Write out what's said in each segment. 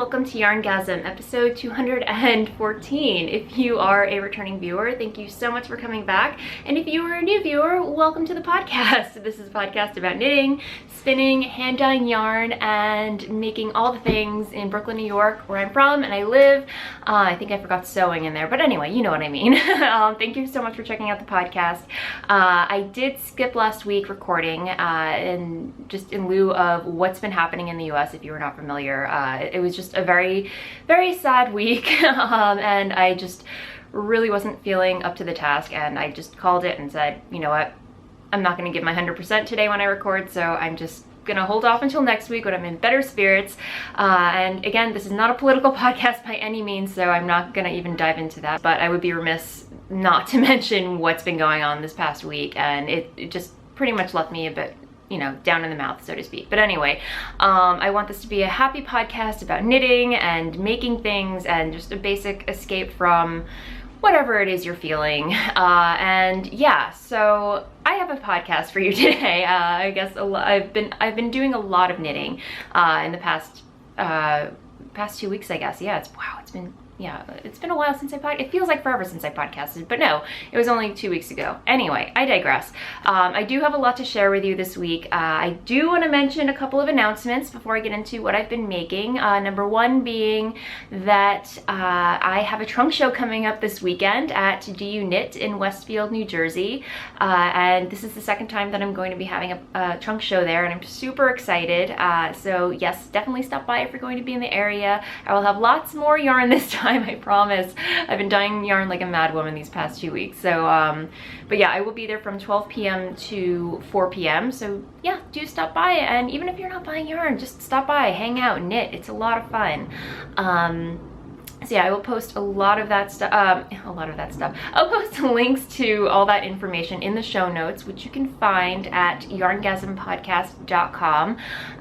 welcome to YarnGasm, episode 214. If you are a returning viewer, thank you so much for coming back. And if you are a new viewer, welcome to the podcast. This is a podcast about knitting, spinning, hand-dyeing yarn, and making all the things in Brooklyn, New York, where I'm from and I live. I think I forgot sewing in there, but anyway, you know what I mean. Thank you so much for checking out the podcast. I did skip last week recording, and just in lieu of what's been happening in the US, if you were not familiar. It was just a very, very sad week, and I just really wasn't feeling up to the task, and I just called it and said, you know what, I'm not going to give my 100% today when I record, so I'm just gonna hold off until next week when I'm in better spirits. And again, this is not a political podcast by any means, so I'm not gonna even dive into that, but I would be remiss not to mention what's been going on this past week, and it just pretty much left me a bit, you know, down in the mouth, so to speak. But anyway, I want this to be a happy podcast about knitting and making things and just a basic escape from whatever it is you're feeling. And yeah, so I have a podcast for you today. I guess I've been doing a lot of knitting in the past 2 weeks, I guess. Yeah, it's been a while since it feels like forever since I podcasted, but no, it was only 2 weeks ago. Anyway, I digress. I do have a lot to share with you this week. I do want to mention a couple of announcements before I get into what I've been making. Number one being that I have a trunk show coming up this weekend at Do You Knit in Westfield, New Jersey. And this is the second time that I'm going to be having a trunk show there, and I'm super excited. So yes, definitely stop by if you're going to be in the area. I will have lots more yarn this time, I promise. I've been dyeing yarn like a mad woman these past 2 weeks. So, but yeah, I will be there from 12 p.m. to 4 p.m. So yeah, do stop by. And even if you're not buying yarn, just stop by, hang out, knit. It's a lot of fun. So yeah, I will post a lot of that stuff. I'll post links to all that information in the show notes, which you can find at yarngasmpodcast.com,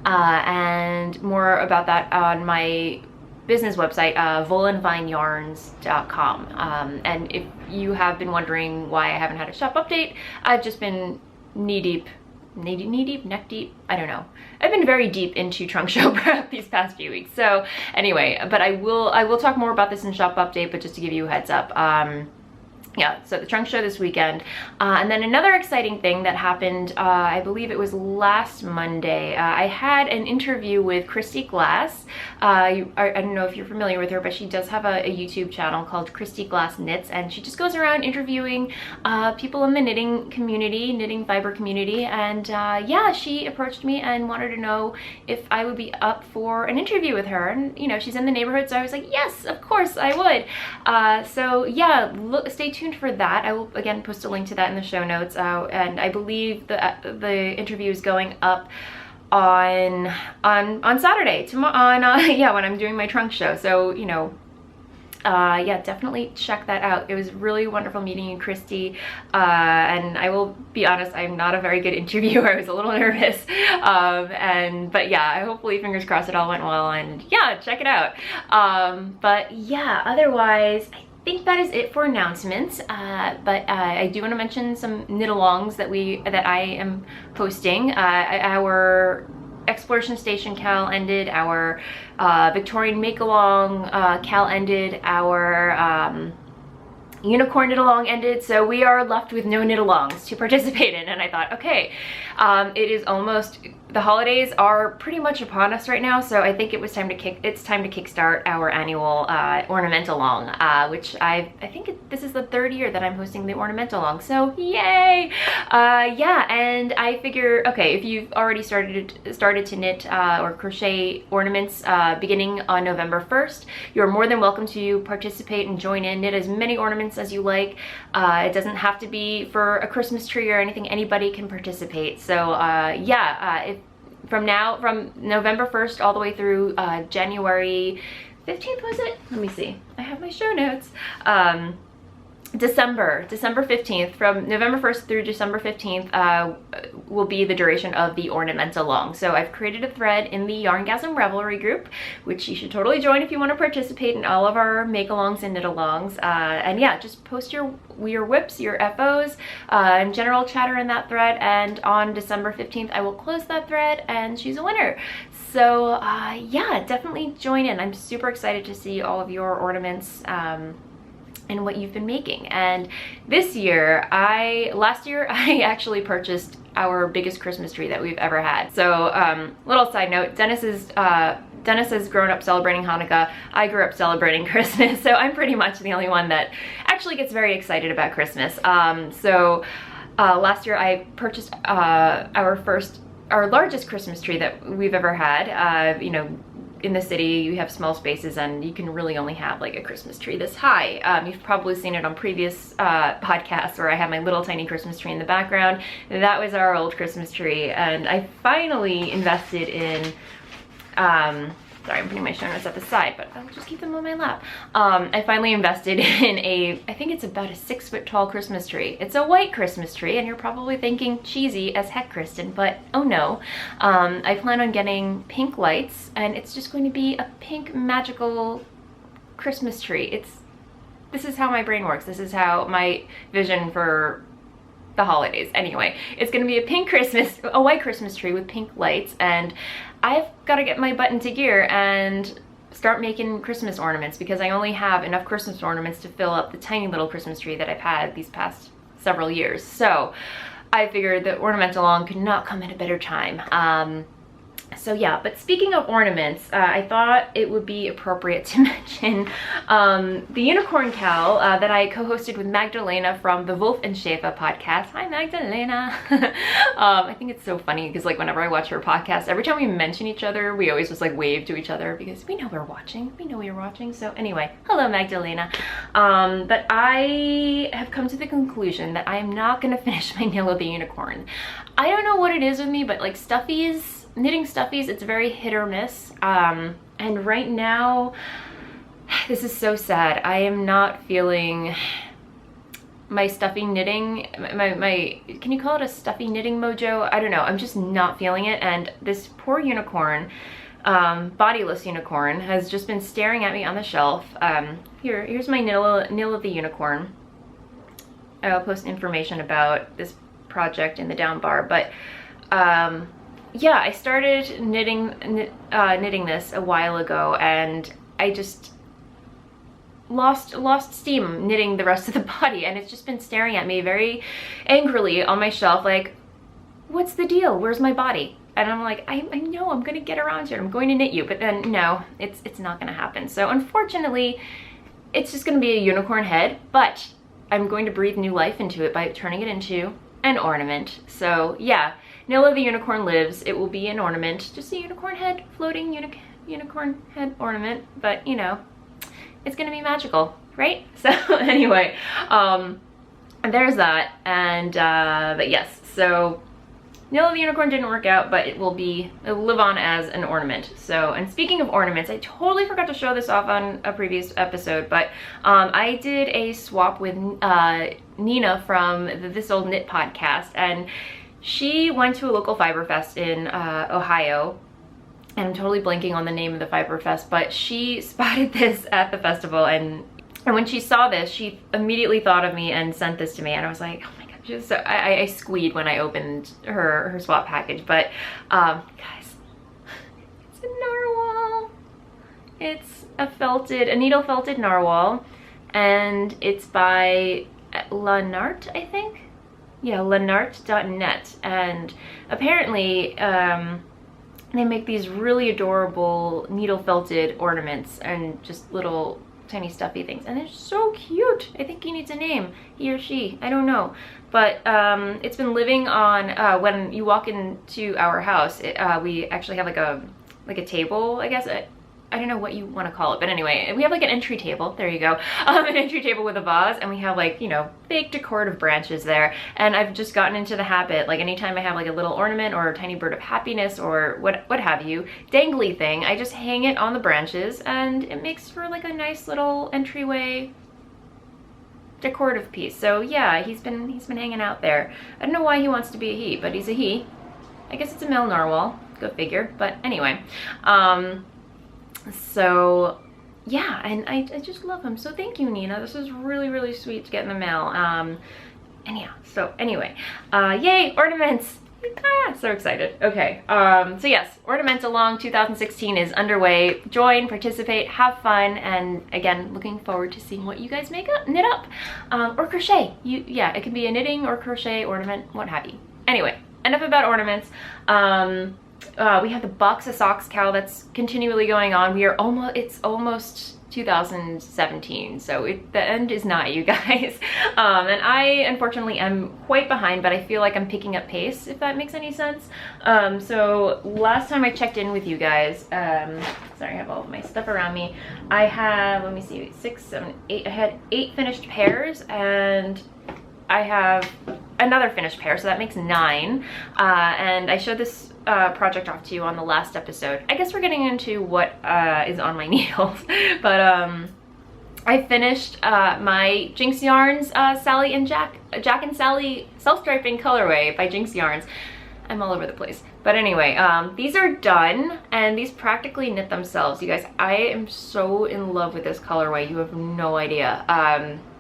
and more about that on my business website, voolenvineyarns.com. And if you have been wondering why I haven't had a shop update, I've just been neck deep, I don't know. I've been very deep into trunk show prep these past few weeks. So anyway, but I will talk more about this in shop update, but just to give you a heads up, yeah, so the trunk show this weekend. And then another exciting thing that happened, I believe it was last Monday, I had an interview with Christy Glass. I don't know if you're familiar with her, but she does have a YouTube channel called Christy Glass Knits, and she just goes around interviewing people in the knitting community, knitting fiber community, and yeah, she approached me and wanted to know if I would be up for an interview with her. And you know, she's in the neighborhood, so I was like, yes, of course I would. So yeah, stay tuned for that. I will again post a link to that in the show notes, and I believe the interview is going up on Saturday, tomorrow, yeah, when I'm doing my trunk show. So you know, yeah, definitely check that out. It was really wonderful meeting you, Christy, and I will be honest, I'm not a very good interviewer. I was a little nervous, but yeah, hopefully, fingers crossed, it all went well, and yeah, check it out. But yeah, otherwise, I think that is it for announcements, but I do want to mention some knit-alongs that I am posting. Our Exploration Station Cal ended, our Victorian Make-Along Cal ended, our Unicorn knit-along ended, so we are left with no knit-alongs to participate in. And I thought, okay, it is almost, the holidays are pretty much upon us right now, so I think it's time to kickstart our annual Ornamental long, which I think this is the third year that I'm hosting the Ornamental long, so yay! Yeah, and I figure, okay, if you've already started to knit or crochet ornaments beginning on November 1st, you're more than welcome to participate and join in, knit as many ornaments as you like. It doesn't have to be for a Christmas tree or anything. Anybody can participate. So yeah, from November 1st all the way through January 15th, was it? Let me see. I have my show notes. December 15th, from November 1st through December 15th will be the duration of the Ornamental long. So I've created a thread in the YarnGasm Revelry group, which you should totally join if you want to participate in all of our make-alongs and knit-alongs. And yeah, just post your whips, your FOs, and general chatter in that thread, and on December 15th I will close that thread and choose a winner. So yeah, definitely join in. I'm super excited to see all of your ornaments and what you've been making. And this year, last year I actually purchased our biggest Christmas tree that we've ever had. So little side note, Dennis has grown up celebrating Hanukkah. I grew up celebrating Christmas, so I'm pretty much the only one that actually gets very excited about Christmas. Last year I purchased our largest Christmas tree that we've ever had. You know, in the city you have small spaces and you can really only have like a Christmas tree this high. You've probably seen it on previous podcasts where I have my little tiny Christmas tree in the background. That was our old Christmas tree, and I finally invested in sorry, I'm putting my show notes at the side, but I'll just keep them on my lap. I finally invested in I think it's about a 6 foot tall Christmas tree. It's a white Christmas tree, and you're probably thinking cheesy as heck, Kristen, but oh no. I plan on getting pink lights, and it's just going to be a pink magical Christmas tree. This is how my brain works. This is how my vision for the holidays. Anyway, it's gonna be a white Christmas tree with pink lights, and I've got to get my butt into gear and start making Christmas ornaments, because I only have enough Christmas ornaments to fill up the tiny little Christmas tree that I've had these past several years. So I figured that Ornamental could not come at a better time. So yeah, but speaking of ornaments, I thought it would be appropriate to mention the unicorn cowl that I co-hosted with Magdalena from the Wolf and Schaefer podcast. Hi, Magdalena. I think it's so funny because like whenever I watch her podcast, every time we mention each other, we always just like wave to each other because we know we're watching. We know you're watching. So anyway, hello, Magdalena. But I have come to the conclusion that I am not going to finish my nail of the unicorn. I don't know what it is with me, but like knitting stuffies, it's very hit or miss. And right now, this is so sad. I am not feeling my stuffy knitting, can you call it a stuffy knitting mojo? I don't know, I'm just not feeling it. And this poor unicorn, bodiless unicorn, has just been staring at me on the shelf. Here's my nail of the unicorn. I'll post information about this project in the down bar, but yeah, I started knitting this a while ago, and I just lost steam knitting the rest of the body, and it's just been staring at me very angrily on my shelf like, what's the deal? Where's my body? And I'm like, I know I'm gonna get around to it. I'm going to knit you, but then no, it's not gonna happen. So unfortunately, it's just gonna be a unicorn head, but I'm going to breathe new life into it by turning it into an ornament. So yeah, Nail of the Unicorn lives. It will be an ornament, just a unicorn head, floating unicorn head ornament, but you know, it's gonna be magical, right? So anyway, there's that. And but yes, so Nail of the Unicorn didn't work out, but it'll live on as an ornament. So, and speaking of ornaments, I totally forgot to show this off on a previous episode, but I did a swap with Nina from the This Old Knit podcast, and she went to a local Fiber Fest in Ohio, and I'm totally blanking on the name of the Fiber Fest, but she spotted this at the festival, and when she saw this, she immediately thought of me and sent this to me, and I was like, oh my god, so I squeed when I opened her swap package. But guys, it's a narwhal. It's a needle felted narwhal, and it's by Lanart, I think. Yeah, lanart.net, and apparently they make these really adorable needle felted ornaments and just little tiny stuffy things, and they're so cute. I think he needs a name, he or she, I don't know, but it's been living on when you walk into our house, we actually have like a table, I guess. I don't know what you want to call it, but anyway, we have like an entry table, there you go, an entry table with a vase, and we have like, you know, big decorative branches there, and I've just gotten into the habit, like anytime I have like a little ornament or a tiny bird of happiness or what have you, dangly thing, I just hang it on the branches, and it makes for like a nice little entryway decorative piece. So yeah, he's been hanging out there. I don't know why he wants to be a he, but he's a he. I guess it's a male narwhal, go figure, but anyway. So yeah, and I just love him. So thank you, Nina. This is really, really sweet to get in the mail. And yeah, so anyway, yay, ornaments. Ah, so excited. Okay, so yes, Ornamental Long 2016 is underway. Join, participate, have fun, and again, looking forward to seeing what you guys knit up, or crochet. Yeah, it can be a knitting or crochet, ornament, what have you. Anyway, enough about ornaments. We have the box of socks cowl that's continually going on. It's almost 2017, so the end is nigh, you guys. And I unfortunately am quite behind, but I feel like I'm picking up pace, if that makes any sense. So last time I checked in with you guys, sorry, I have all of my stuff around me. I have, let me see, 6, 7, 8, I had 8 finished pairs, and I have another finished pair, so that makes 9. And I showed this project off to you on the last episode. I guess we're getting into what is on my needles, but I finished my Jinx Yarns Sally and Jack and Sally self-striping colorway by Jinx Yarns. I'm all over the place, but anyway, these are done, and these practically knit themselves. You guys, I am so in love with this colorway. You have no idea.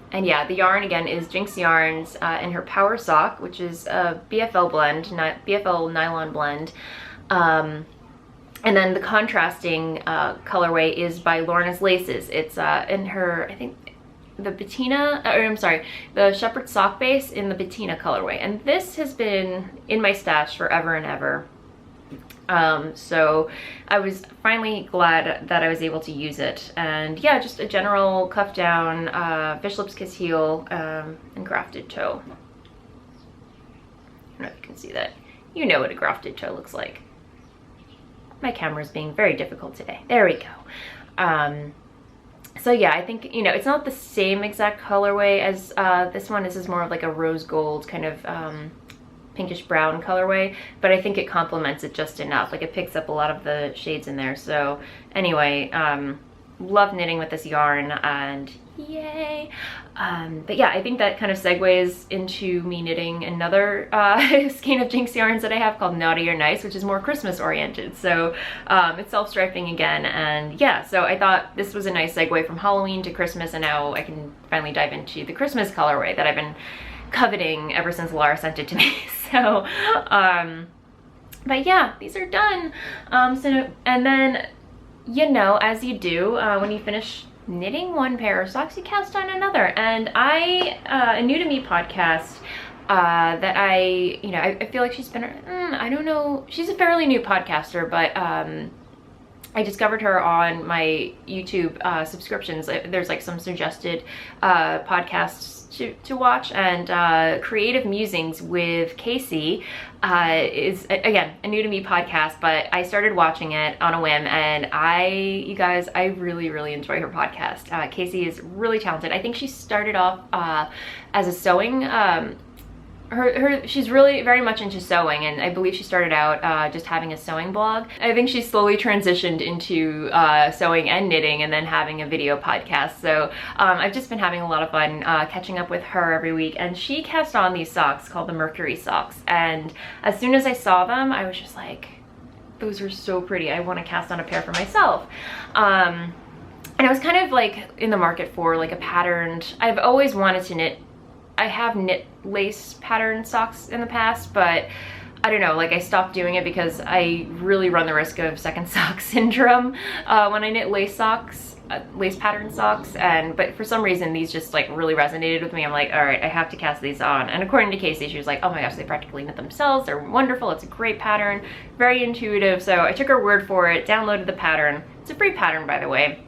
And yeah, the yarn again is Jinx Yarns and her Power Sock, which is a BFL blend, BFL nylon blend. And then the contrasting colorway is by Lorna's Laces. It's in her, I think, the Bettina, or I'm sorry, the Shepherd Sock base in the Bettina colorway. And this has been in my stash forever and ever. So I was finally glad that I was able to use it. And yeah, just a general cuff down, fish lips kiss heel, and grafted toe. I don't know if you can see that. You know what a grafted toe looks like. My camera's being very difficult today. There we go. So yeah, I think, you know, it's not the same exact colorway as this one. This is more of like a rose gold kind of pinkish brown colorway, but I think it complements it just enough. Like, it picks up a lot of the shades in there. So anyway, love knitting with this yarn, and yay. But yeah, I think that kind of segues into me knitting another skein of Jinx Yarns that I have called Naughty or Nice, which is more Christmas oriented. So it's self-striping again, and yeah, so I thought this was a nice segue from Halloween to Christmas, and now I can finally dive into the Christmas colorway that I've been coveting ever since Laura sent it to me. So but yeah, these are done. And then, you know, as you do when you finish knitting one pair of socks, you cast on another. And a new to me podcast that I feel like she's been, I don't know, she's a fairly new podcaster, but I discovered her on my YouTube subscriptions. There's like some suggested podcasts to watch, and Creative Musings with Casey is, again, a new to me podcast, but I started watching it on a whim, and you guys, I really, really enjoy her podcast. Casey is really talented. I think she started off as a sewing, she's really very much into sewing, and I believe she started out just having a sewing blog. I think she's slowly transitioned into sewing and knitting, and then having a video podcast. So I've just been having a lot of fun catching up with her every week, and she cast on these socks called the Mercury socks, and as soon as I saw them, I was just like, those are so pretty. I want to cast on a pair for myself. And I was kind of like in the market for like a patterned, I've always wanted to knit. I have knit lace pattern socks in the past, but I don't know, like, I stopped doing it because I really run the risk of second sock syndrome when I knit lace socks, lace pattern socks. But for some reason, these just like really resonated with me. I'm like, all right, I have to cast these on. And according to Casey, she was like, oh my gosh, they practically knit themselves. They're wonderful. It's a great pattern, very intuitive. So I took her word for it, downloaded the pattern. It's a free pattern, by the way.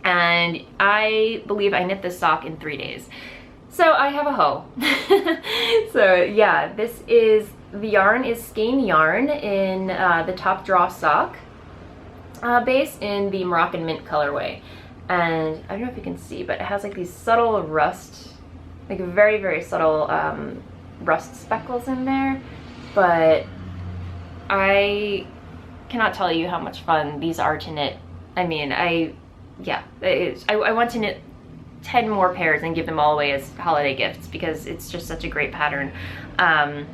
And I believe I knit this sock in 3 days. So I have a hoe. So yeah, the yarn is Skein Yarn in the Top Draw sock base in the Moroccan Mint colorway. And I don't know if you can see, but it has like these subtle rust, like very, very subtle rust speckles in there. But I cannot tell you how much fun these are to knit. I mean, I want to knit 10 more pairs and give them all away as holiday gifts, because it's just such a great pattern. And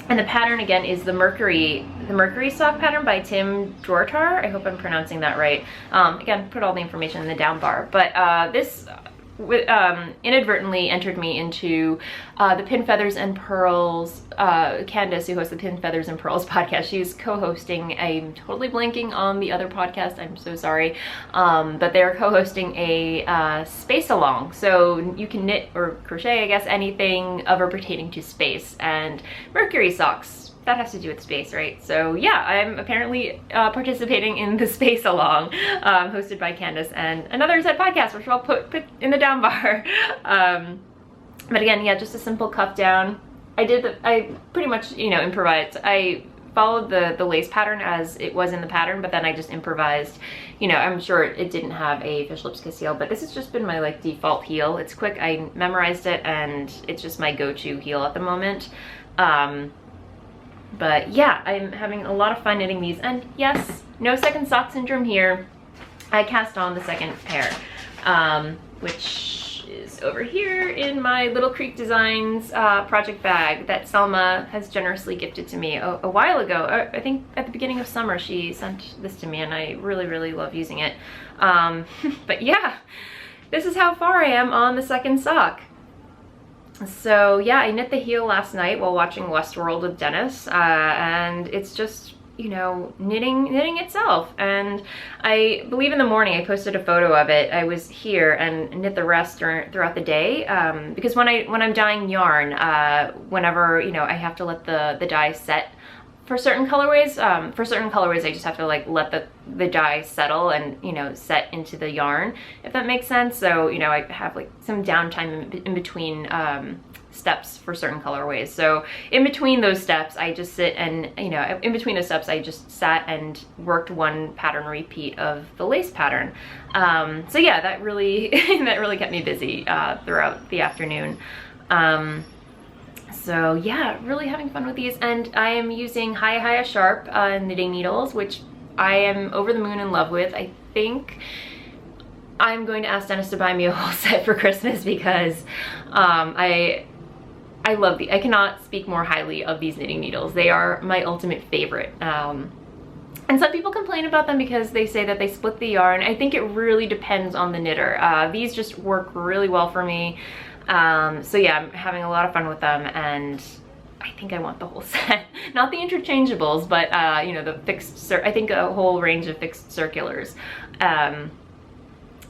the pattern again is the Mercury sock pattern by Tim Dortar. I hope I'm pronouncing that right. Again, put all the information in the down bar. But this inadvertently entered me into the Pin Feathers and Pearls, Candace, who hosts the Pin Feathers and Pearls podcast. She's co-hosting, I'm totally blanking on the other podcast, I'm so sorry, but they're co-hosting a space along. So you can knit or crochet, I guess, anything ever pertaining to space, and Mercury socks. That has to do with space, right? So yeah, I'm apparently participating in the Space Along, hosted by Candace and another Zed podcast, which I'll put in the down bar. But again, yeah, just a simple cuff down. I pretty much, you know, improvised. I followed the lace pattern as it was in the pattern, but then I just improvised. You know, I'm sure it didn't have a fish lips kiss heel, but this has just been my like default heel. It's quick, I memorized it, and it's just my go-to heel at the moment. But yeah, I'm having a lot of fun knitting these, and yes, no second sock syndrome here. I cast on the second pair, which is over here in my Little Creek Designs project bag that Selma has generously gifted to me a while ago. I think at the beginning of summer she sent this to me, and I really love using it. But yeah, this is how far I am on the second sock. So yeah, I knit the heel last night while watching Westworld with Dennis, and it's just, you know, knitting itself. And I believe in the morning I posted a photo of it. I was here and knit the rest throughout the day, because when I'm dyeing yarn, whenever, you know, I have to let the dye set for certain colorways. I just have to like let the dye settle and, you know, set into the yarn, if that makes sense. So, you know, I have like some downtime in between steps for certain colorways. So in between those steps, I just sit and, you know, in between those steps, I just sat and worked one pattern repeat of the lace pattern. So yeah, that really kept me busy throughout the afternoon. So yeah, really having fun with these, and I am using Hiya Sharp knitting needles, which I am over the moon in love with. I think I'm going to ask Dennis to buy me a whole set for Christmas, because I love I cannot speak more highly of these knitting needles. They are my ultimate favorite. And some people complain about them because they say that they split the yarn. I think it really depends on the knitter. These just work really well for me. So yeah, I'm having a lot of fun with them, and I think I want the whole set. Not the interchangeables, but you know, the fixed, I think a whole range of fixed circulars.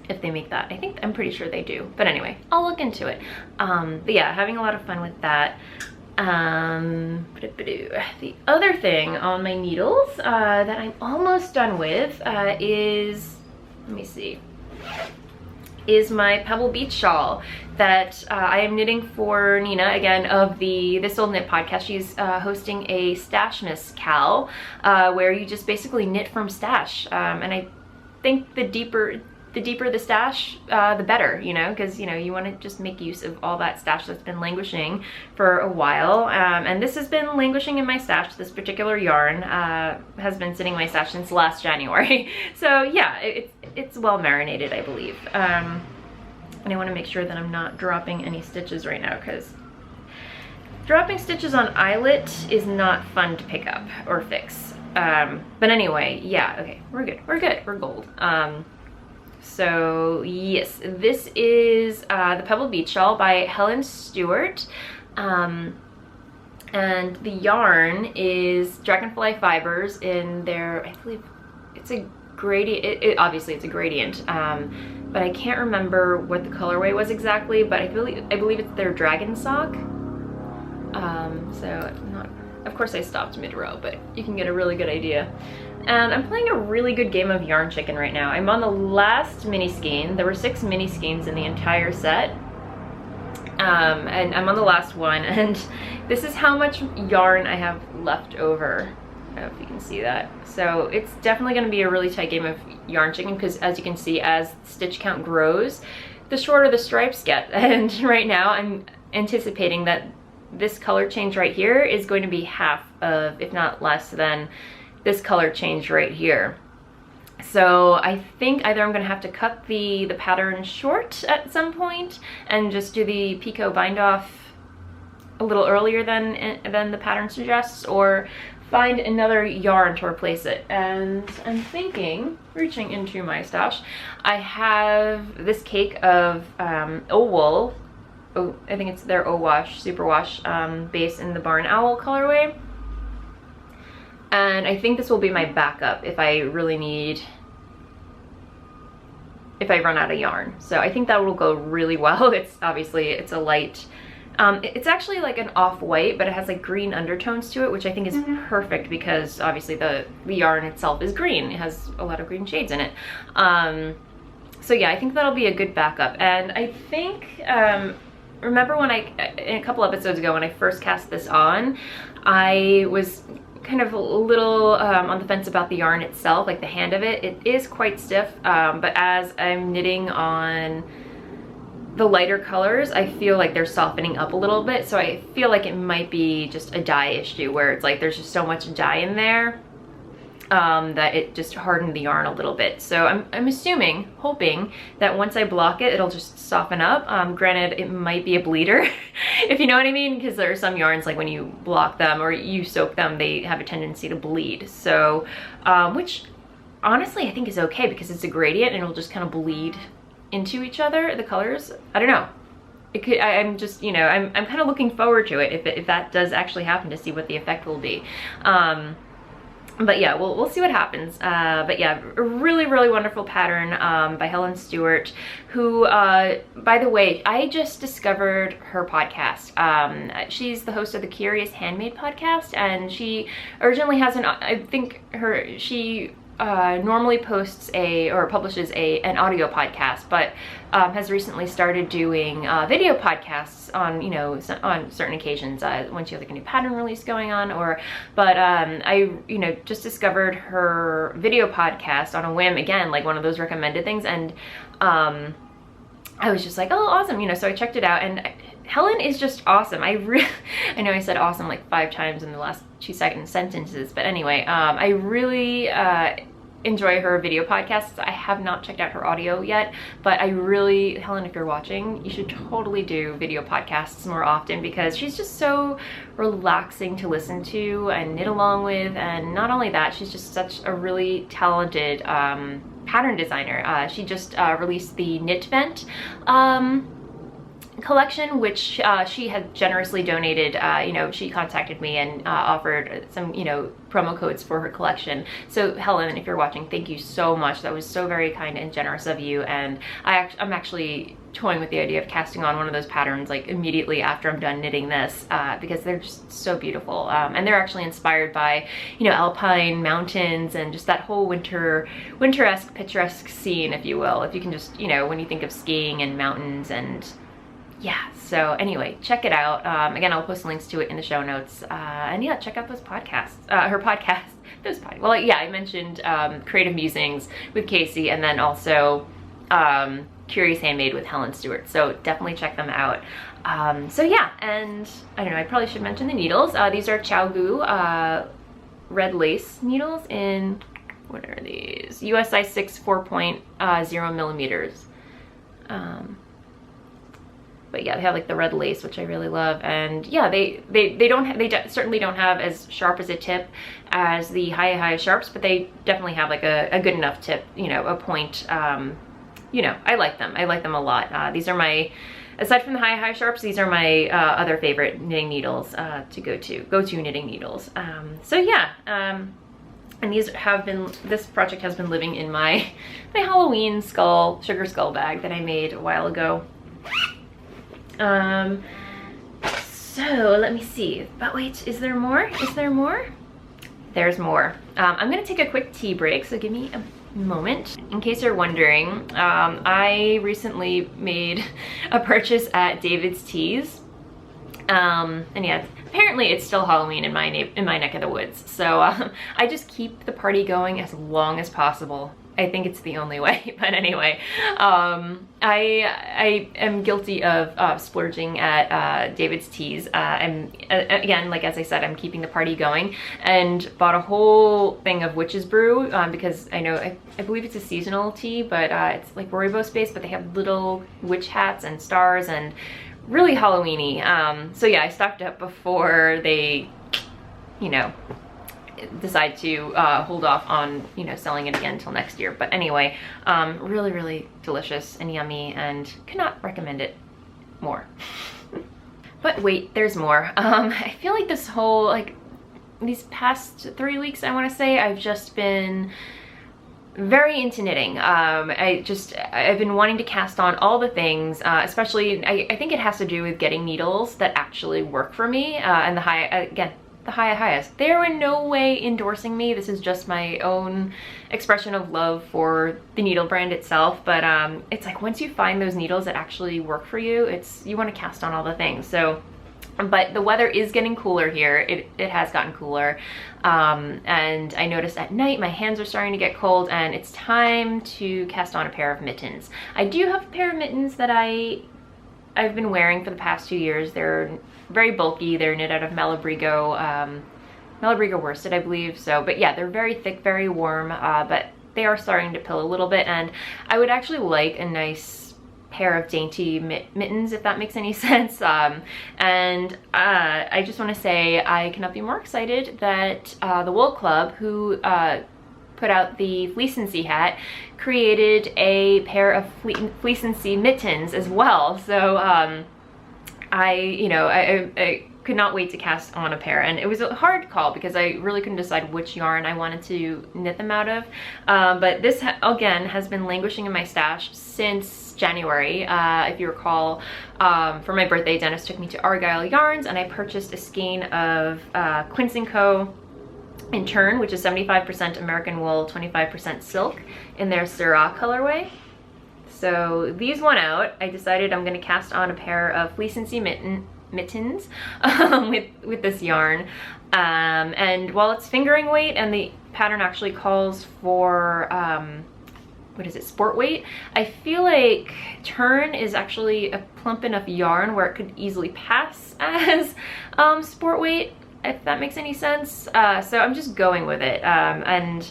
If they make that. I'm pretty sure they do. But anyway, I'll look into it. But yeah, having a lot of fun with that. The other thing on my needles that I'm almost done with is, let me see, is my Pebble Beach shawl that I am knitting for Nina, again, of the This Old Knit podcast. She's hosting a Stashmas Cal, where you just basically knit from stash. And I think the deeper the stash, the better, you know, because, you know, you want to just make use of all that stash that's been languishing for a while. And this has been languishing in my stash. This particular yarn has been sitting in my stash since last January. So yeah, it's well marinated, I believe. And I want to make sure that I'm not dropping any stitches right now, because dropping stitches on eyelet is not fun to pick up or fix. But anyway, yeah, okay, we're good, we're gold. So yes, this is the Pebble Beach shawl by Helen Stewart, and the yarn is Dragonfly Fibers in their, I believe it's a gradient, obviously it's a gradient, but I can't remember what the colorway was exactly, but I believe it's their Dragon Sock. So not, of course I stopped mid-row, but you can get a really good idea. And I'm playing a really good game of Yarn Chicken right now. I'm on the last mini skein. There were 6 mini skeins in the entire set. And I'm on the last one, and this is how much yarn I have left over. I don't know if you can see that. So it's definitely going to be a really tight game of Yarn Chicken, because as you can see, as stitch count grows, the shorter the stripes get. And right now I'm anticipating that this color change right here is going to be half of, if not less than, this color change right here. So I think either I'm gonna have to cut the pattern short at some point and just do the picot bind off a little earlier than the pattern suggests, or find another yarn to replace it. And I'm thinking, reaching into my stash, I have this cake of wool. Oh, I think it's their O-Wash, Superwash base in the Barn Owl colorway. And I think this will be my backup if I really need, if I run out of yarn. So I think that will go really well. It's obviously, it's a light, it's actually like an off-white, but it has like green undertones to it, which I think is perfect because obviously the yarn itself is green. It has a lot of green shades in it. So yeah, I think that'll be a good backup. And I think, remember when in a couple episodes ago when I first cast this on, I was kind of a little on the fence about the yarn itself, like the hand of it. It is quite stiff, but as I'm knitting on the lighter colors, I feel like they're softening up a little bit. So I feel like it might be just a dye issue where it's like there's just so much dye in there that it just hardened the yarn a little bit. So I'm assuming, hoping that once I block it, it'll just soften up. Granted, it might be a bleeder, if you know what I mean, because there are some yarns like when you block them or you soak them, they have a tendency to bleed. So, which honestly I think is okay because it's a gradient and it'll just kind of bleed into each other, the colors. I don't know. It could, I'm just, you know, I'm kind of looking forward to it if that does actually happen, to see what the effect will be. But yeah, we'll see what happens. But yeah, a really, really wonderful pattern by Helen Stewart, who, by the way, I just discovered her podcast. She's the host of the Curious Handmade podcast, and she originally has she normally posts or publishes an audio podcast, but has recently started doing video podcasts on, you know, on certain occasions when she has like a new pattern release going on, but I, you know, just discovered her video podcast on a whim, again, like one of those recommended things, and I was just like, oh, awesome, you know, so I checked it out, and Helen is just awesome. I know I said awesome like 5 times in the last 2 sentences, but anyway, I really enjoy her video podcasts. I have not checked out her audio yet, but I really, Helen, if you're watching, you should totally do video podcasts more often because she's just so relaxing to listen to and knit along with. And not only that, she's just such a really talented pattern designer. She just released the Knit Vent collection, which she had generously donated. You know, she contacted me and offered some, you know, promo codes for her collection. So Helen, if you're watching, thank you so much. That was so very kind and generous of you. And I'm actually toying with the idea of casting on one of those patterns like immediately after I'm done knitting this, because they're just so beautiful. And they're actually inspired by, you know, alpine mountains and just that whole winter-esque, picturesque scene, if you will. If you can just, you know, when you think of skiing and mountains and yeah, so anyway, check it out. Again, I'll post links to it in the show notes. And yeah, check out those podcasts, her podcast, well, yeah, I mentioned Creative Musings with Casey, and then also Curious Handmade with Helen Stewart. So definitely check them out. So yeah, and I don't know, I probably should mention the needles. These are ChiaoGoo red lace needles in, what are these? US size 6, 4.0 millimeters. But yeah, they have like the red lace, which I really love, and yeah, they certainly don't have as sharp as a tip as the high sharps, but they definitely have like a good enough tip, you know, a point. You know, I like them a lot. These are my, aside from the high sharps, these are my other favorite knitting needles to go-to knitting needles. So yeah, and these this project has been living in my Halloween sugar skull bag that I made a while ago. So let me see, but wait, is there more? There's more. I'm gonna take a quick tea break, so give me a moment. In case you're wondering, I recently made a purchase at David's Teas, and yeah, apparently it's still Halloween in my neck of the woods, so I just keep the party going as long as possible. I think it's the only way, but anyway, I am guilty of splurging at David's Teas, and again, like as I said, I'm keeping the party going, and bought a whole thing of Witch's Brew, because I believe it's a seasonal tea, but it's like rooibos based, but they have little witch hats and stars and really Halloween-y. So yeah, I stocked up before they, you know, decide to hold off on, you know, selling it again until next year. But anyway, really, really delicious and yummy, and cannot recommend it more. But wait, there's more. I feel like this whole, like, these past 3 weeks, I want to say, I've just been very into knitting. I've been wanting to cast on all the things, especially, I think it has to do with getting needles that actually work for me, and the highest. They're in no way endorsing me. This is just my own expression of love for the needle brand itself. But it's like, once you find those needles that actually work for you, you want to cast on all the things. So, but the weather is getting cooler here. It has gotten cooler. And I noticed at night my hands are starting to get cold, and it's time to cast on a pair of mittens. I do have a pair of mittens that I've been wearing for the past 2 years. They're very bulky. They're knit out of Malabrigo worsted, I believe. So, but yeah, they're very thick, very warm, but they are starting to pill a little bit, and I would actually like a nice pair of dainty mittens, if that makes any sense. And I just want to say I cannot be more excited that the Wool Club, who put out the Fle-andy hat, created a pair of Fle-andy mittens as well. So I could not wait to cast on a pair, and it was a hard call because I really couldn't decide which yarn I wanted to knit them out of. But this again has been languishing in my stash since January. If you recall, for my birthday, Dennis took me to Argyle Yarns, and I purchased a skein of Quince & Co. in turn, which is 75% American wool, 25% silk, in their Syrah colorway. So these went out. I decided I'm going to cast on a pair of Fle-andy mittens with this yarn. And while it's fingering weight and the pattern actually calls for what is it, sport weight, I feel like turn is actually a plump enough yarn where it could easily pass as sport weight, if that makes any sense. So I'm just going with it. And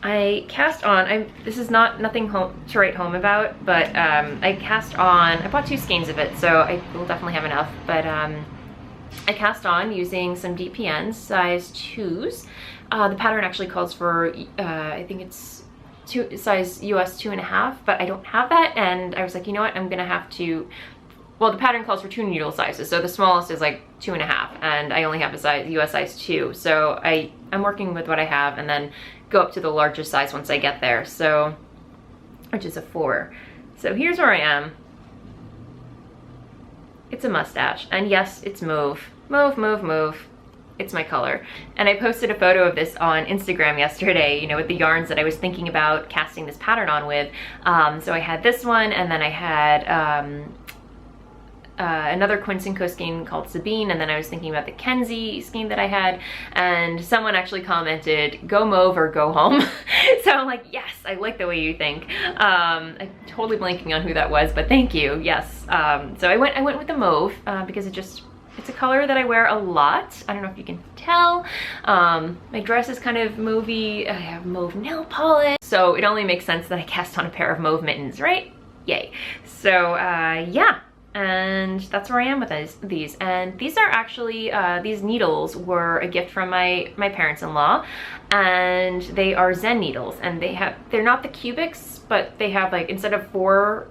I cast on, this is nothing to write home about, but I cast on, I bought 2 skeins of it, so I will definitely have enough, but I cast on using some DPNs, size 2s. The pattern actually calls for, I think it's size US 2.5, but I don't have that, and I was like, you know what, I'm gonna have to, well, the pattern calls for 2 needle sizes, so the smallest is like 2.5, and I only have a size US size 2, so I'm working with what I have, and then go up to the largest size once I get there, so, which is a 4. So here's where I am. It's a mustache, and yes, it's mauve. Mauve. It's my color. And I posted a photo of this on Instagram yesterday, you know, with the yarns that I was thinking about casting this pattern on with. So I had this one, and then I had another Quince & Co skein called Sabine, and then I was thinking about the Kenzie skein that I had, and someone actually commented, go mauve or go home. So I'm like, yes, I like the way you think. I'm totally blanking on who that was, but thank you, yes. So I went with the mauve because it's a color that I wear a lot. I don't know if you can tell. My dress is kind of mauvey. I have mauve nail polish. So it only makes sense that I cast on a pair of mauve mittens, right? Yay. So yeah, and that's where I am with these. And these are actually, these needles were a gift from my parents-in-law, and they are Zen needles, and they're not the cubics, but they have, like, instead of 4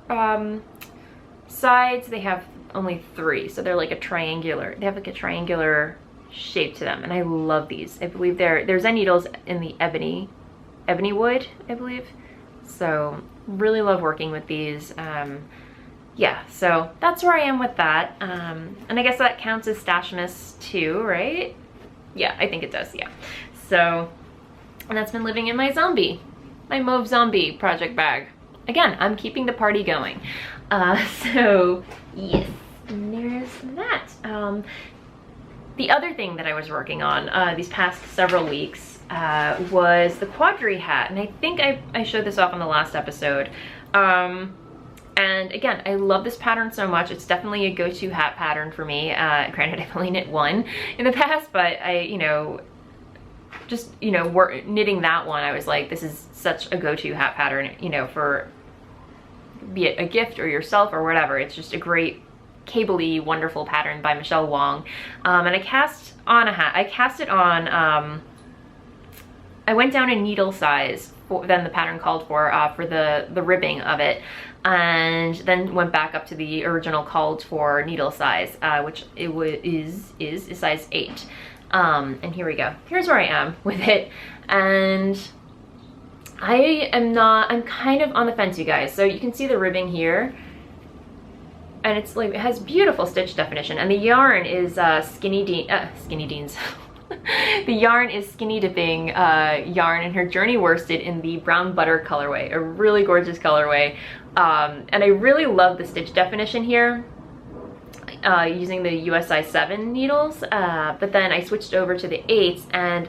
sides, they have only 3, so they're like a triangular, they have like a triangular shape to them, and I love these. I believe they're Zen needles in the ebony wood, I believe. So really love working with these. Yeah, so that's where I am with that. And I guess that counts as Stashmas too, right? Yeah, I think it does, yeah. So, and that's been living in my mauve zombie project bag. Again, I'm keeping the party going. So yes, and there's that. The other thing that I was working on these past several weeks was the Quadri hat, and I think I showed this off on the last episode. And again, I love this pattern so much. It's definitely a go-to hat pattern for me. Granted, I've only knit one in the past, but knitting that one, I was like, this is such a go-to hat pattern, you know, for be it a gift or yourself or whatever. It's just a great cable-y, wonderful pattern by Michelle Wong. And I cast on a hat. I cast it on I went down in needle size than the pattern called for the ribbing of it, and then went back up to the original called for needle size, which is size 8. And here we go. Here's where I am with it, and I'm kind of on the fence, you guys. So you can see the ribbing here, and it's like, it has beautiful stitch definition, and the yarn is Skinny Deans. The yarn is Skinny Dipping yarn, and her Journey worsted in the brown butter colorway, a really gorgeous colorway. And I really love the stitch definition here, using the US size 7 needles, but then I switched over to the 8s, and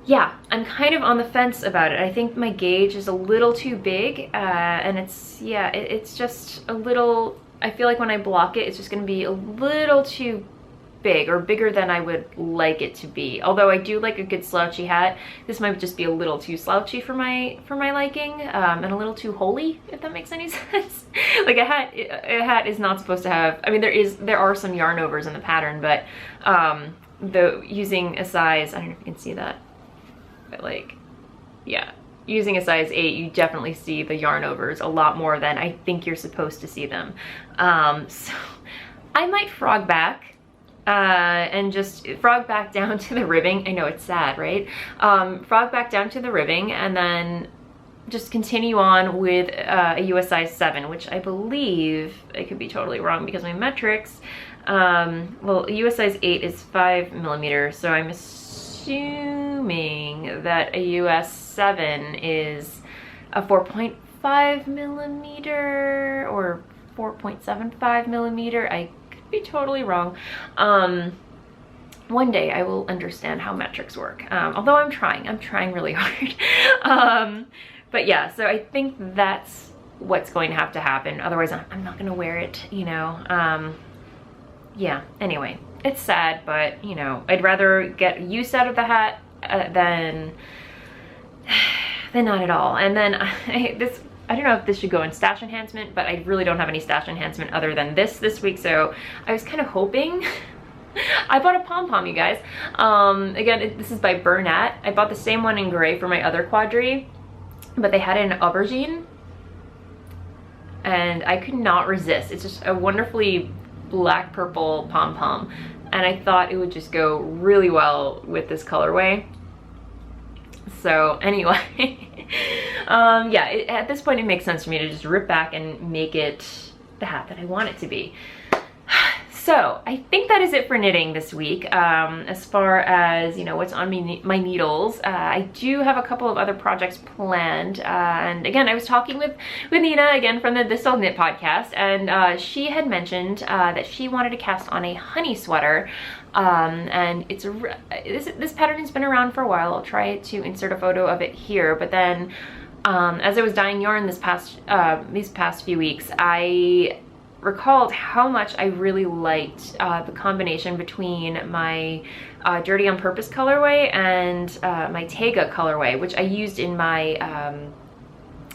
yeah, I'm kind of on the fence about it. I think my gauge is a little too big, and it's just a little, I feel like when I block it, it's just gonna be a little too big, or bigger than I would like it to be. Although I do like a good slouchy hat, this might just be a little too slouchy for my liking, and a little too holey, if that makes any sense. Like a hat is not supposed to have, I mean, there are some yarn overs in the pattern, but using a size, I don't know if you can see that, but like, yeah, using a size 8, you definitely see the yarn overs a lot more than I think you're supposed to see them. So I might frog back, and just frog back down to the ribbing. I know it's sad, right? Frog back down to the ribbing, and then just continue on with a US size 7, which I believe, I could be totally wrong because my metrics, well, US size 8 is 5mm, so I'm assuming that a US 7 is a 4.5mm or 4.75mm. I be totally wrong. One day I will understand how metrics work, although I'm trying really hard. But yeah, so I think that's what's going to have to happen, otherwise I'm not gonna wear it, you know. Yeah, anyway, it's sad, but you know, I'd rather get use out of the hat than not at all. And then I don't know if this should go in stash enhancement, but I really don't have any stash enhancement other than this week, so I was kind of hoping. I bought a pom-pom, you guys. Again, this is by Bernat. I bought the same one in gray for my other Quadri, but they had it in aubergine, and I could not resist. It's just a wonderfully black purple pom-pom, and I thought it would just go really well with this colorway. So anyway, yeah, at this point it makes sense for me to just rip back and make it the hat that I want it to be. So I think that is it for knitting this week. As far as, you know, what's on my needles, I do have a couple of other projects planned. And again, I was talking with Nina again from the This Old Knit podcast, and she had mentioned that she wanted to cast on a honey sweater. And this pattern has been around for a while. I'll try to insert a photo of it here, but then as I was dyeing yarn these past few weeks, I recalled how much I really liked the combination between my Dirty on Purpose colorway and my Tega colorway, which I used in my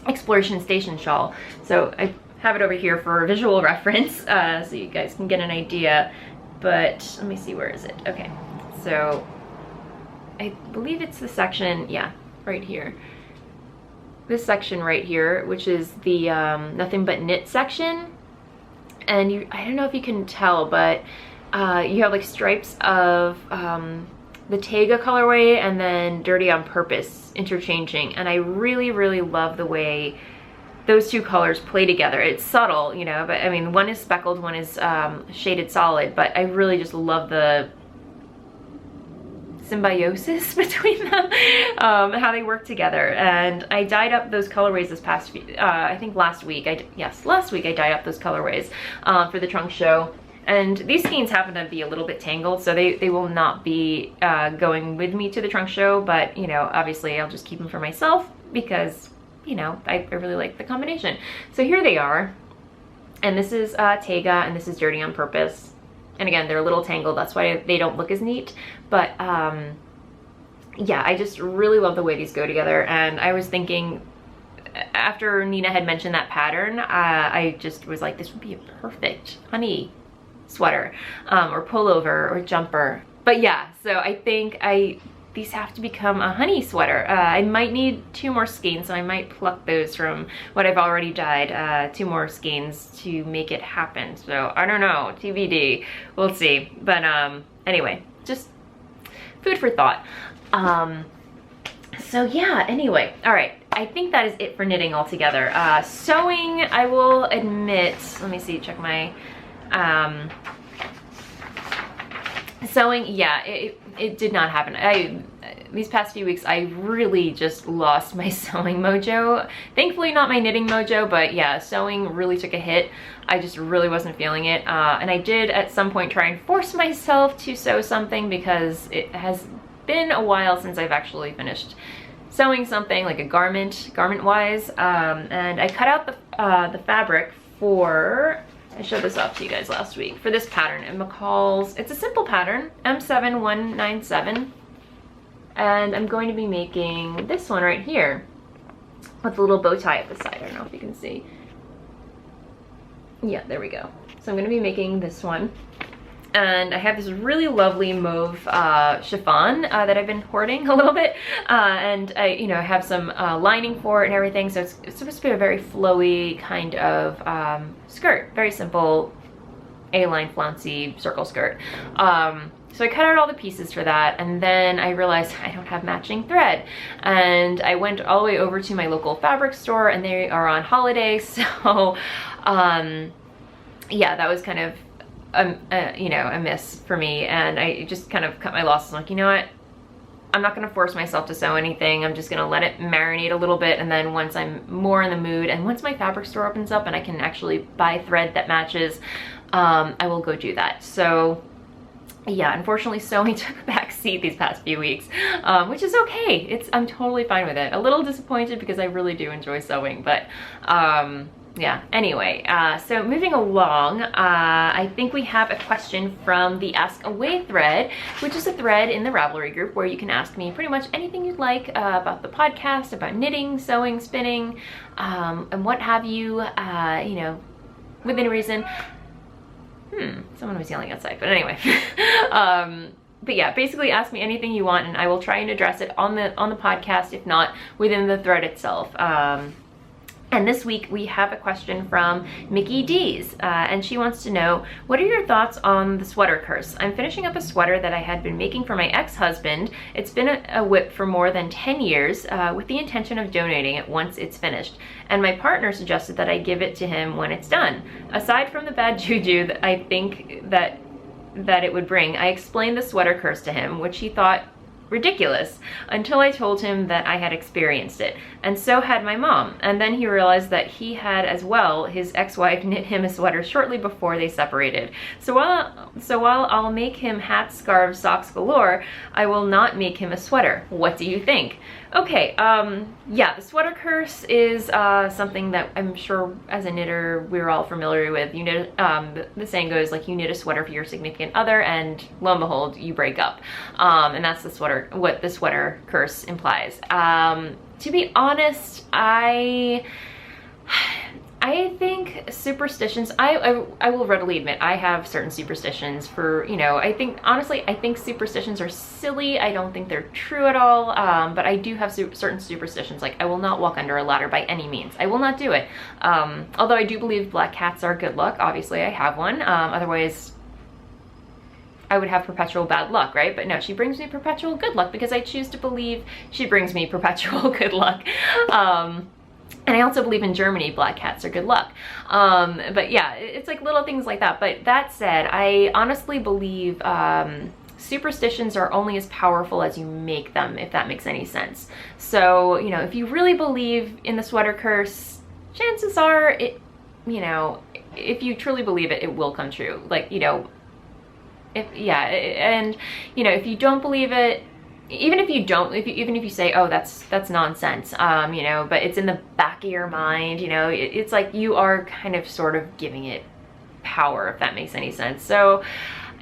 Exploration Station shawl. So I have it over here for visual reference, so you guys can get an idea. But let me see, where is it? Okay, so I believe it's the section, yeah, right here. This section right here, which is the Nothing But Knit section. And I don't know if you can tell, but you have like stripes of the Tega colorway and then Dirty on Purpose interchanging. And I really, really love the way those two colors play together. It's subtle, you know, but I mean, one is speckled, one is shaded solid, but I really just love the symbiosis between them, how they work together. And I dyed up those colorways this past I think last week. Last week I dyed up those colorways for the trunk show. And these skeins happen to be a little bit tangled, so they will not be going with me to the trunk show, but you know, obviously I'll just keep them for myself because, you know, I really like the combination. So here they are, and this is Tega and this is Dirty on Purpose. And again, they're a little tangled, that's why they don't look as neat. But yeah, I just really love the way these go together. And I was thinking, after Nina had mentioned that pattern, I just was like, this would be a perfect honey sweater, or pullover or jumper. But yeah, so I think these have to become a honey sweater. I might need 2 more skeins, so I might pluck those from what I've already dyed, 2 more skeins to make it happen. So I don't know, TBD, we'll see. But anyway, just food for thought. So yeah, anyway, all right. I think that is it for knitting altogether. Sewing, I will admit, let me see, check my, sewing, yeah, it did not happen. These past few weeks, I really just lost my sewing mojo. Thankfully not my knitting mojo, but yeah, sewing really took a hit. I just really wasn't feeling it. And I did at some point try and force myself to sew something because it has been a while since I've actually finished sewing something like a garment wise. And I cut out the fabric for, I showed this off to you guys last week, for this pattern in McCall's. It's a simple pattern, M7197. And I'm going to be making this one right here with a little bow tie at the side. I don't know if you can see. Yeah, there we go. So I'm going to be making this one. And I have this really lovely mauve chiffon that I've been hoarding a little bit. And I, have some lining for it and everything. So it's supposed to be a very flowy kind of skirt. Very simple A-line flouncy circle skirt. So I cut out all the pieces for that, and then I realized I don't have matching thread. And I went all the way over to my local fabric store, and they are on holiday. So yeah, that was kind of a miss for me, and I just kind of cut my losses. Like, you know what, I'm not gonna force myself to sew anything. I'm just gonna let it marinate a little bit, and then once I'm more in the mood and once my fabric store opens up and I can actually buy thread that matches, I will go do that. So yeah, unfortunately sewing took a back seat these past few weeks, which is okay. I'm totally fine with it. A little disappointed because I really do enjoy sewing, but yeah, anyway, so moving along, I think we have a question from the Ask Away thread, which is a thread in the Ravelry group where you can ask me pretty much anything you'd like about the podcast, about knitting, sewing, spinning, and what have you, within reason. Someone was yelling outside, but anyway. But yeah, basically ask me anything you want and I will try and address it on the podcast, if not within the thread itself. And this week we have a question from Mickey D's, and she wants to know, what are your thoughts on the sweater curse? I'm finishing up a sweater that I had been making for my ex-husband. It's been a whip for more than 10 years with the intention of donating it once it's finished. And my partner suggested that I give it to him when it's done. Aside from the bad juju that I think that it would bring, I explained the sweater curse to him, which he thought ridiculous, until I told him that I had experienced it, and so had my mom. And then he realized that he had as well. His ex-wife knit him a sweater shortly before they separated. So while I'll make him hats, scarves, socks galore, I will not make him a sweater. What do you think? Okay, yeah, the sweater curse is something that I'm sure as a knitter we're all familiar with. You knit, the saying goes, like, you knit a sweater for your significant other and lo and behold, you break up. And that's what the sweater curse implies. To be honest, I think superstitions, I will readily admit I have certain superstitions for, honestly, I think superstitions are silly. I don't think they're true at all, but I do have certain superstitions, like I will not walk under a ladder by any means. I will not do it. Although I do believe black cats are good luck. Obviously I have one, otherwise I would have perpetual bad luck, right? But no, she brings me perpetual good luck because I choose to believe she brings me perpetual good luck. And I also believe in Germany, black cats are good luck. But yeah, it's like little things like that. But that said, I honestly believe superstitions are only as powerful as you make them, if that makes any sense. So, if you really believe in the sweater curse, chances are if you truly believe it, it will come true. Like, if you don't believe it, even if you say, oh, that's nonsense, but it's in the back of your mind, it's like you are kind of sort of giving it power, if that makes any sense. So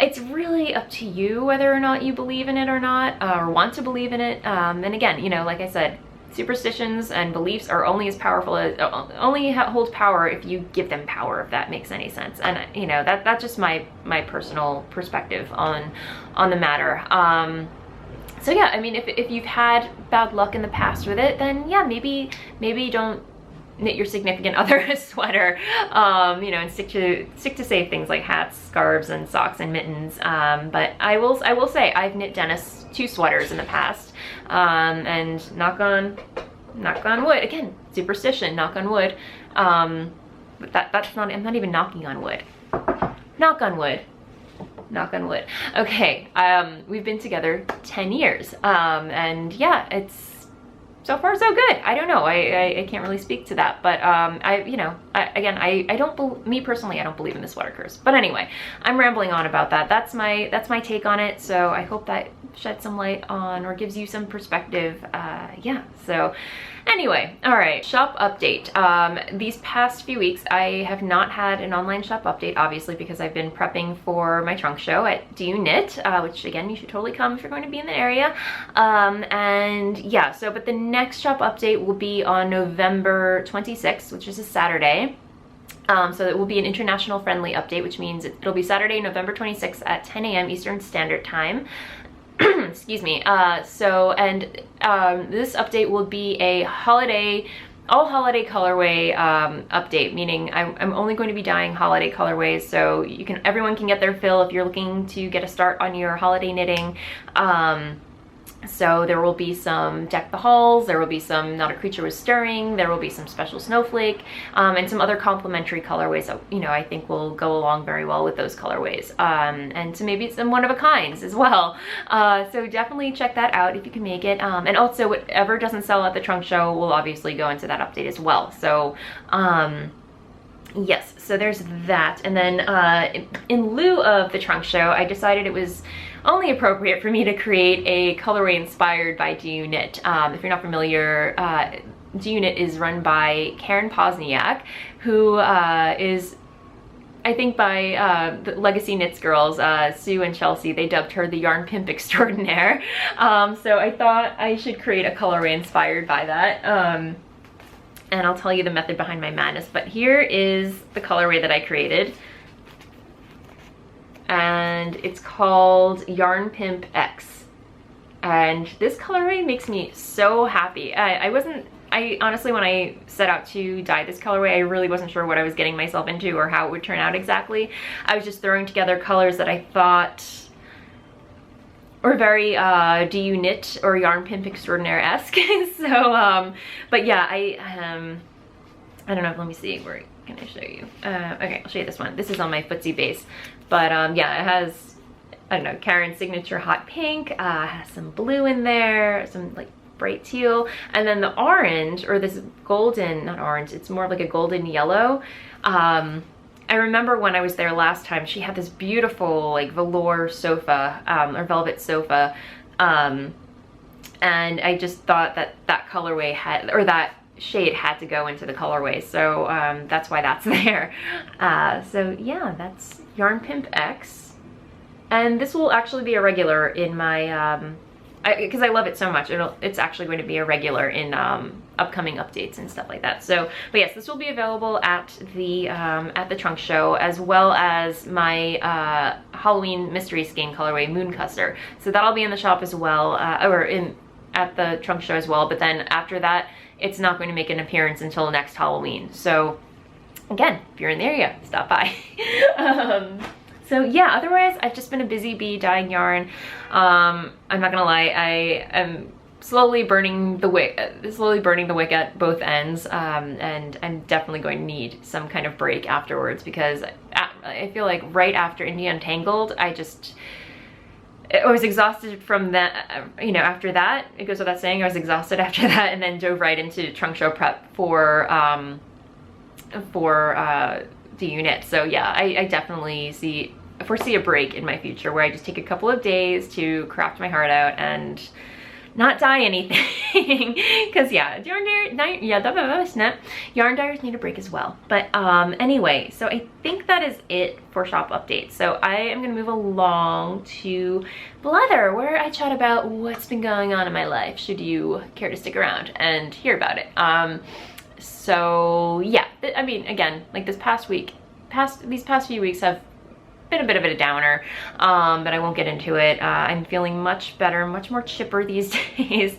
it's really up to you whether or not you believe in it or not, or want to believe in it. And again, like I said, superstitions and beliefs are only as powerful as, only hold power if you give them power, if that makes any sense. And that's just my personal perspective on the matter. So yeah, I mean, if you've had bad luck in the past with it, then yeah, maybe don't knit your significant other a sweater, you know, and stick to safe things like hats, scarves, and socks and mittens. But I will say I've knit Dennis 2 sweaters in the past, and knock on wood, again, superstition, knock on wood. But that's not, I'm not even knocking on wood. Knock on wood. Knock on wood. Okay, we've been together 10 years, and yeah, it's so far so good. I don't know, I can't really speak to that, but I don't, me personally, I don't believe in the sweater curse. But anyway, I'm rambling on about that. That's my take on it, so I hope that sheds some light on, or gives you some perspective. Yeah, so anyway, all right, shop update. These past few weeks, I have not had an online shop update, obviously, because I've been prepping for my trunk show at Do You Knit, which again, you should totally come if you're going to be in the area. And yeah, so, but the next shop update will be on November 26th, which is a Saturday. So it will be an international friendly update, which means it'll be Saturday, November 26th at 10 a.m. Eastern Standard Time. Excuse me. This update will be a all holiday colorway update, meaning I'm only going to be dyeing holiday colorways, so everyone can get their fill if you're looking to get a start on your holiday knitting. So there will be some Deck the Halls, there will be some Not a Creature Was Stirring, there will be some Special Snowflake, and some other complementary colorways that, you know, I think will go along very well with those colorways. And so maybe some one-of-a-kinds as well. So definitely check that out if you can make it. And also whatever doesn't sell at the trunk show will obviously go into that update as well. So yes, so there's that. And then in lieu of the trunk show, I decided it was only appropriate for me to create a colorway inspired by Do You Knit. If you're not familiar, Do You Knit is run by Karen Posniak, who is, I think by the Legacy Knits girls, Sue and Chelsea, they dubbed her the Yarn Pimp Extraordinaire. So I thought I should create a colorway inspired by that. And I'll tell you the method behind my madness, but here is the colorway that I created. And it's called Yarn Pimp X. And this colorway makes me so happy. I honestly, when I set out to dye this colorway, I really wasn't sure what I was getting myself into or how it would turn out exactly. I was just throwing together colors that I thought were very Do You Knit or Yarn Pimp Extraordinaire-esque. So, but yeah, I don't know, let me see, where can I show you? Okay, I'll show you this one. This is on my footsie base. But yeah, it has, I don't know, Karen's signature hot pink, has some blue in there, some like bright teal, and then the orange, or this golden, not orange, it's more like a golden yellow. I remember when I was there last time, she had this beautiful like velour sofa, or velvet sofa, and I just thought that colorway had, or that shade had to go into the colorway, so that's why that's there. So yeah, that's Yarn Pimp X, and this will actually be a regular in my because I love it so much, it's actually going to be a regular in upcoming updates and stuff like that. So, but yes, this will be available at the trunk show, as well as my Halloween mystery skein colorway Mooncusser. So that'll be in the shop as well, or at the trunk show as well. But then after that, it's not going to make an appearance until next Halloween. So again, if you're in the area, stop by. So yeah, otherwise I've just been a busy bee dyeing yarn. I'm not gonna lie, I am slowly burning the wick at both ends, and I'm definitely going to need some kind of break afterwards, because I feel like right after India Untangled, I was exhausted from that, you know, after that, it goes without saying, I was exhausted after that, and then dove right into trunk show prep for Do You Knit. So yeah, I definitely foresee a break in my future where I just take a couple of days to craft my heart out and not dye anything. Because yeah, yarn dyers need a break as well. But anyway, so I think that is it for shop updates. So I am gonna move along to Blether, where I chat about what's been going on in my life, should you care to stick around and hear about it. So yeah, I mean, again, like these past few weeks have been a bit of a downer, but I won't get into it. I'm feeling much better, much more chipper these days.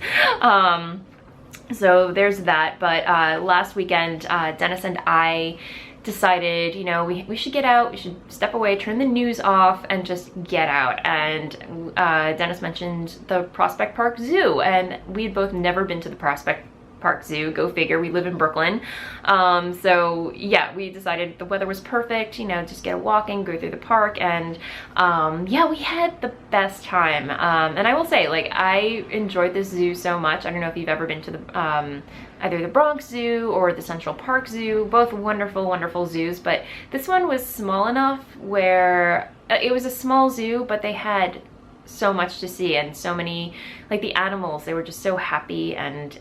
So there's that. But last weekend, Dennis and I decided, you know, we should get out, we should step away, turn the news off, and just get out. And Dennis mentioned the Prospect Park Zoo, and we'd both never been to the Prospect Park Zoo. Go figure, we live in Brooklyn. So yeah, we decided the weather was perfect, you know, just get a walk and go through the park. And yeah, we had the best time. And I will say, like, I enjoyed this zoo so much. I don't know if you've ever been to the either the Bronx Zoo or the Central Park Zoo, both wonderful, wonderful zoos, but this one was small enough where it was a small zoo, but they had so much to see, and so many, like, the animals, they were just so happy and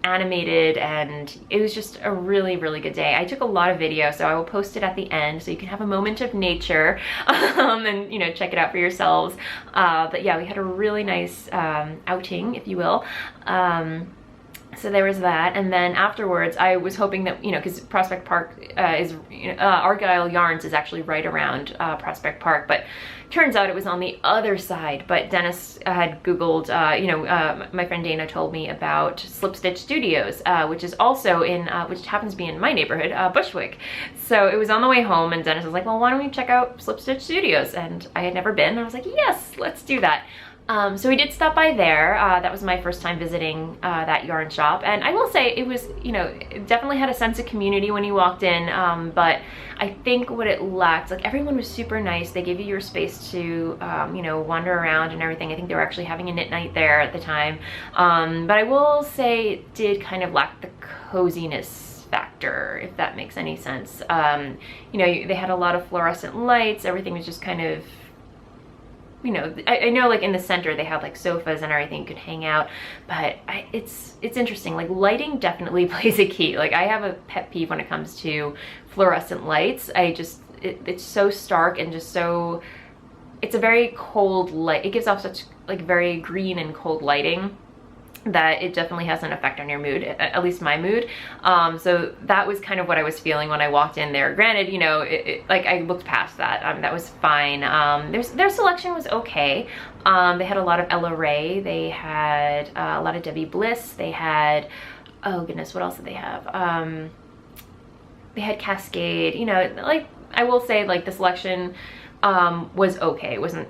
animated, and it was just a really, really good day. I took a lot of video, so I will post it at the end so you can have a moment of nature and, you know, check it out for yourselves. But yeah, we had a really nice outing, if you will. So there was that, and then afterwards I was hoping that, you know, because Prospect Park is, Argyle Yarns is actually right around Prospect Park, but turns out it was on the other side. But Dennis had Googled, my friend Dana told me about Slip Stitch Studios, which is also in, which happens to be in my neighborhood, Bushwick. So it was on the way home, and Dennis was like, well, why don't we check out Slip Stitch Studios? And I had never been, and I was like, yes, let's do that. So we did stop by there. That was my first time visiting that yarn shop, and I will say it was, you know, it definitely had a sense of community when you walked in, but I think what it lacked, like, everyone was super nice. They gave you your space to, you know, wander around and everything. I think they were actually having a knit night there at the time, but I will say it did kind of lack the coziness factor, if that makes any sense. You know, they had a lot of fluorescent lights. Everything was just kind of, you know, I know, like, in the center they have, like, sofas and everything you could hang out, but it's interesting. Like, lighting definitely plays a key. Like, I have a pet peeve when it comes to fluorescent lights. It's so stark and just so, it's a very cold light. It gives off such, like, very green and cold lighting that it definitely has an effect on your mood, at least my mood. So that was kind of what I was feeling when I walked in there. Granted, you know, like, I looked past that. That was fine. Their selection was okay. They had a lot of Ella Ray. They had a lot of Debbie Bliss. They had, oh goodness, what else did they have? They had Cascade. You know, like, I will say, like, the selection was okay. It wasn't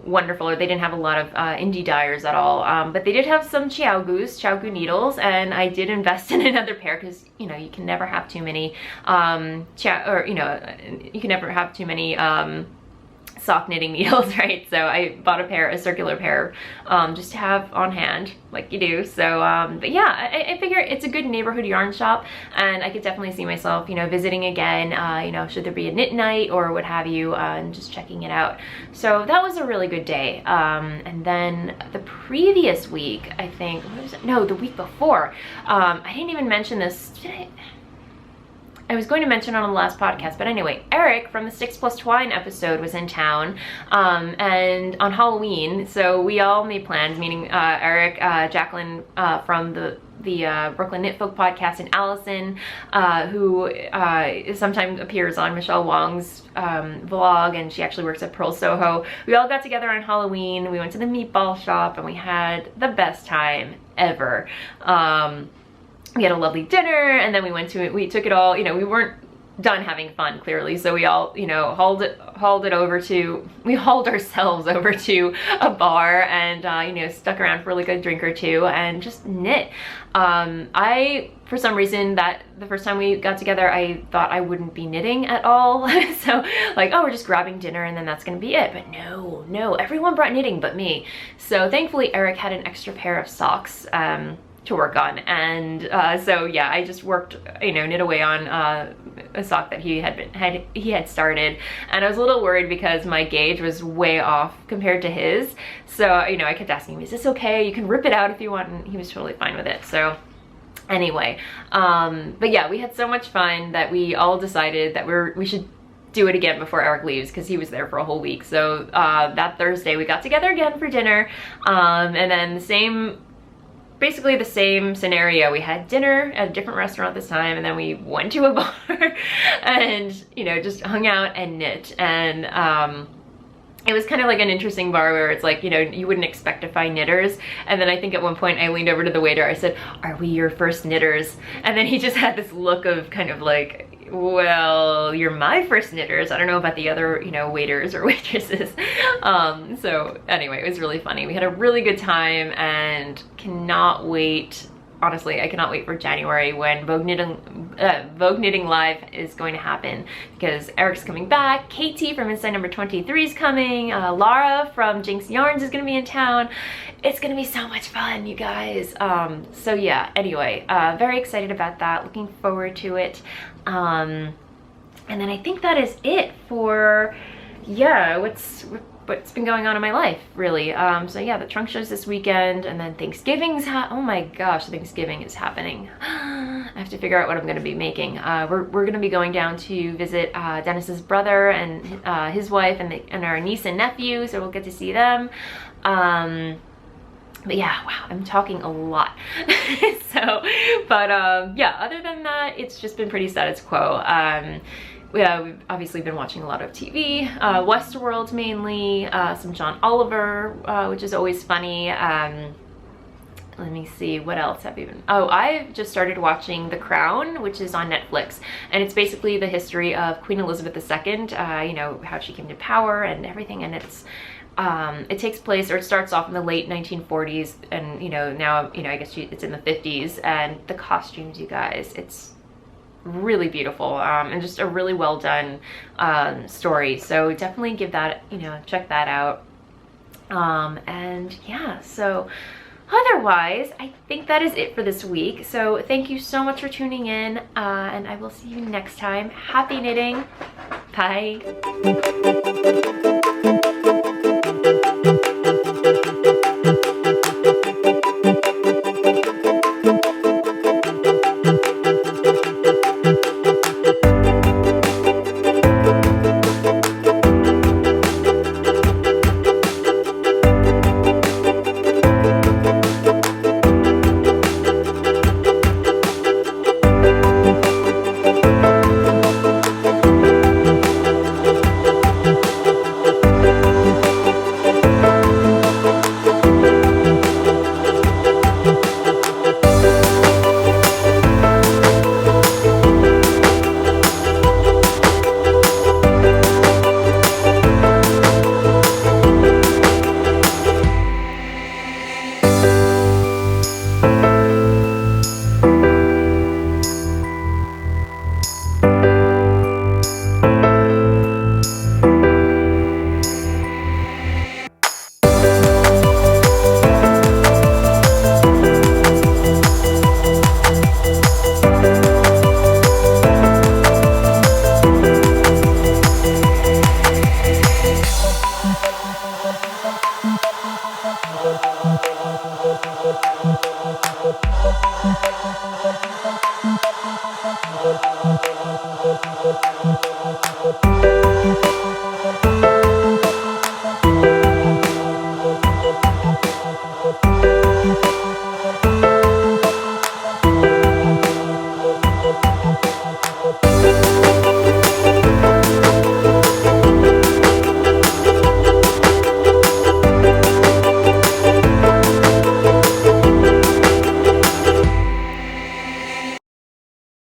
wonderful, or they didn't have a lot of indie dyers at all, but they did have some Chiaogu needles, and I did invest in another pair because, you know, you can never have too many you can never have too many sock knitting needles, right? So I bought a circular pair, just to have on hand, like you do. So, but yeah, I figure it's a good neighborhood yarn shop, and I could definitely see myself, you know, visiting again, you know, should there be a knit night or what have you, and just checking it out. So that was a really good day. And then the previous week, I think, what was it? No, the week before, I didn't even mention this. Did I was going to mention on the last podcast, but anyway, Eric from the Sticks Plus Twine episode was in town, and on Halloween, so we all made plans, meaning Eric, Jacqueline from the Brooklyn Knit Folk podcast, and Allison, who sometimes appears on Michelle Wong's vlog, and she actually works at Pearl Soho. We all got together on Halloween. We went to the meatball shop, and we had the best time ever. We had a lovely dinner, and then we took it all, you know, we weren't done having fun, clearly, so we all, you know, hauled ourselves over to a bar, and you know, stuck around for like a drink or two and just knit. For some reason, that the first time we got together, I thought I wouldn't be knitting at all. So, like, oh, we're just grabbing dinner and then that's gonna be it. But no, everyone brought knitting but me. So thankfully Eric had an extra pair of socks to work on, and so yeah, I just worked, you know, knit away on a sock that he had started, and I was a little worried because my gauge was way off compared to his. So, you know, I kept asking him, is this okay? You can rip it out if you want, and he was totally fine with it. So anyway, but yeah, we had so much fun that we all decided that we should do it again before Eric leaves, because he was there for a whole week. So that Thursday we got together again for dinner, and then the same basically the same scenario. We had dinner at a different restaurant this time, and then we went to a bar and, you know, just hung out and knit. And it was kind of like an interesting bar where it's like, you know, you wouldn't expect to find knitters. And then I think at one point I leaned over to the waiter, I said, "Are we your first knitters?" And then he just had this look of kind of like, well, you're my first knitters. I don't know about the other, you know, waiters or waitresses. So anyway, it was really funny. We had a really good time and cannot wait. Honestly, I cannot wait for January when Vogue Knitting Live is going to happen, because Eric's coming back, Katie from Inside Number 23 is coming, Lara from Jinx Yarns is going to be in town. It's going to be so much fun, you guys. So yeah, anyway, very excited about that, looking forward to it. And then I think that is it for, yeah, what's been going on in my life, really. So yeah, the trunk show's this weekend, and then Thanksgiving's oh my gosh, Thanksgiving is happening. I have to figure out what I'm gonna be making. We're gonna be going down to visit Dennis's brother and his wife and our niece and nephew, so we'll get to see them. But yeah, wow, I'm talking a lot. Yeah, other than that, it's just been pretty status quo. Yeah, we've obviously been watching a lot of TV, Westworld mainly, some John Oliver, which is always funny. Let me see, what else have you been? Oh, I've just started watching The Crown, which is on Netflix, and it's basically the history of Queen Elizabeth II, you know, how she came to power and everything, and it's it takes place, or it starts off in the late 1940s, and, you know, now, you know, I guess it's in the 50s, and the costumes, you guys, it's really beautiful, and just a really well done story. So definitely give that, you know, check that out. And yeah, so otherwise, I think that is it for this week. So thank you so much for tuning in, and I will see you next time. Happy knitting. Bye. Thank you.